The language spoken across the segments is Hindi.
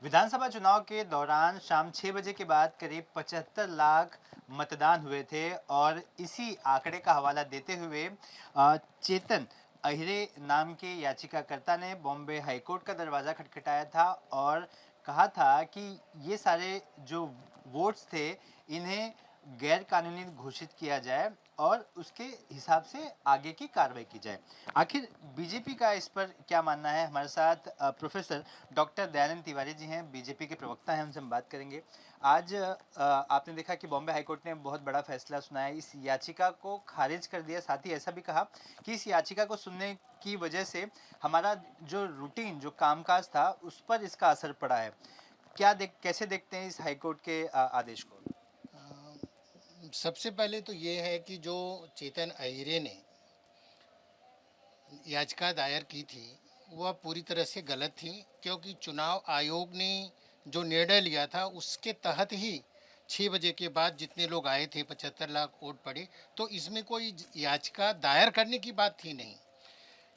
विधानसभा चुनाव के दौरान शाम 6 बजे के बाद करीब 75 लाख मतदान हुए थे और इसी आंकड़े का हवाला देते हुए चेतन अहिरे नाम के याचिकाकर्ता ने बॉम्बे हाईकोर्ट का दरवाज़ा खटखटाया था और कहा था कि ये सारे जो वोट्स थे इन्हें गैर कानूनी घोषित किया जाए और उसके हिसाब से आगे की कार्रवाई की जाए। आखिर बीजेपी का इस पर क्या मानना है? हमारे साथ प्रोफेसर डॉक्टर दयानंद तिवारी जी हैं, बीजेपी के प्रवक्ता हैं, उनसे हम बात करेंगे। आज आपने देखा कि बॉम्बे हाईकोर्ट ने बहुत बड़ा फैसला सुनाया, इस याचिका को खारिज कर दिया। साथ ही ऐसा भी कहा कि इस याचिका को सुनने की वजह से हमारा जो रूटीन जो कामकाज था उस पर इसका असर पड़ा है। कैसे देखते हैं इस हाईकोर्ट के आदेश को? सबसे पहले तो ये है कि जो चेतन अहिरे ने याचिका दायर की थी वह पूरी तरह से गलत थी, क्योंकि चुनाव आयोग ने जो निर्णय लिया था उसके तहत ही 6 बजे के बाद जितने लोग आए थे 75 लाख वोट पड़े, तो इसमें कोई याचिका दायर करने की बात थी नहीं।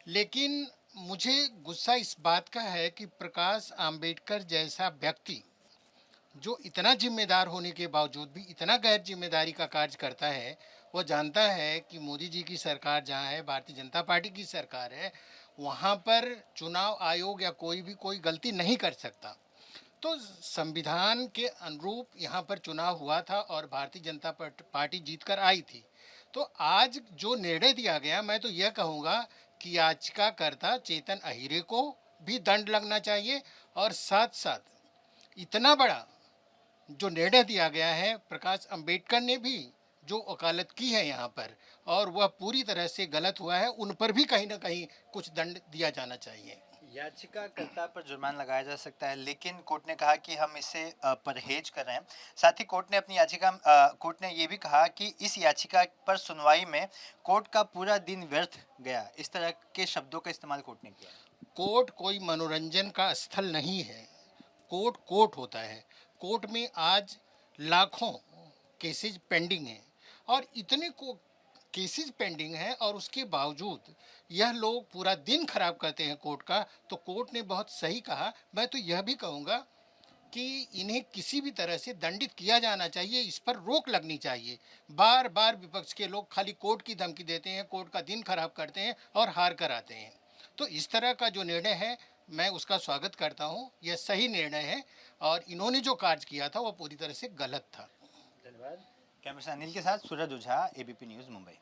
लेकिन मुझे गुस्सा इस बात का है कि प्रकाश आंबेडकर जैसा व्यक्ति जो इतना जिम्मेदार होने के बावजूद भी इतना गैर जिम्मेदारी का कार्य करता है, वो जानता है कि मोदी जी की सरकार जहाँ है, भारतीय जनता पार्टी की सरकार है, वहाँ पर चुनाव आयोग या कोई गलती नहीं कर सकता। तो संविधान के अनुरूप यहाँ पर चुनाव हुआ था और भारतीय जनता पार्टी जीत कर आई थी। तो आज जो निर्णय दिया गया, मैं तो यह कहूँगा कि याचिकाकर्ता चेतन अहिरे को भी दंड लगना चाहिए और साथ साथ इतना बड़ा जो निर्णय दिया गया है, प्रकाश अंबेडकर ने भी जो वकालत की है यहाँ पर, और वह पूरी तरह से गलत हुआ है, उन पर भी कहीं ना कहीं कुछ दंड दिया जाना चाहिए। याचिकाकर्ता पर जुर्माना लगाया जा सकता है, लेकिन कोर्ट ने कहा कि हम इससे परहेज कर रहे हैं। साथ ही कोर्ट ने ये भी कहा कि इस याचिका पर सुनवाई में कोर्ट का पूरा दिन व्यर्थ गया। इस तरह के शब्दों का इस्तेमाल कोर्ट ने किया। कोर्ट कोई मनोरंजन का स्थल नहीं है, कोर्ट कोर्ट होता है। कोर्ट में आज लाखों केसेज पेंडिंग हैं और इतने को केसेस पेंडिंग है और उसके बावजूद यह लोग पूरा दिन खराब करते हैं कोर्ट का। तो कोर्ट ने बहुत सही कहा। मैं तो यह भी कहूँगा कि इन्हें किसी भी तरह से दंडित किया जाना चाहिए, इस पर रोक लगनी चाहिए। बार बार विपक्ष के लोग खाली कोर्ट की धमकी देते हैं, कोर्ट का दिन खराब करते हैं और हार कर आते हैं। तो इस तरह का जो निर्णय है मैं उसका स्वागत करता हूँ, यह सही निर्णय है और इन्होंने जो कार्य किया था वह पूरी तरह से गलत था। धन्यवाद। कैमरा अनिल के साथ सूरज ओझा, एबीपी न्यूज़, मुंबई।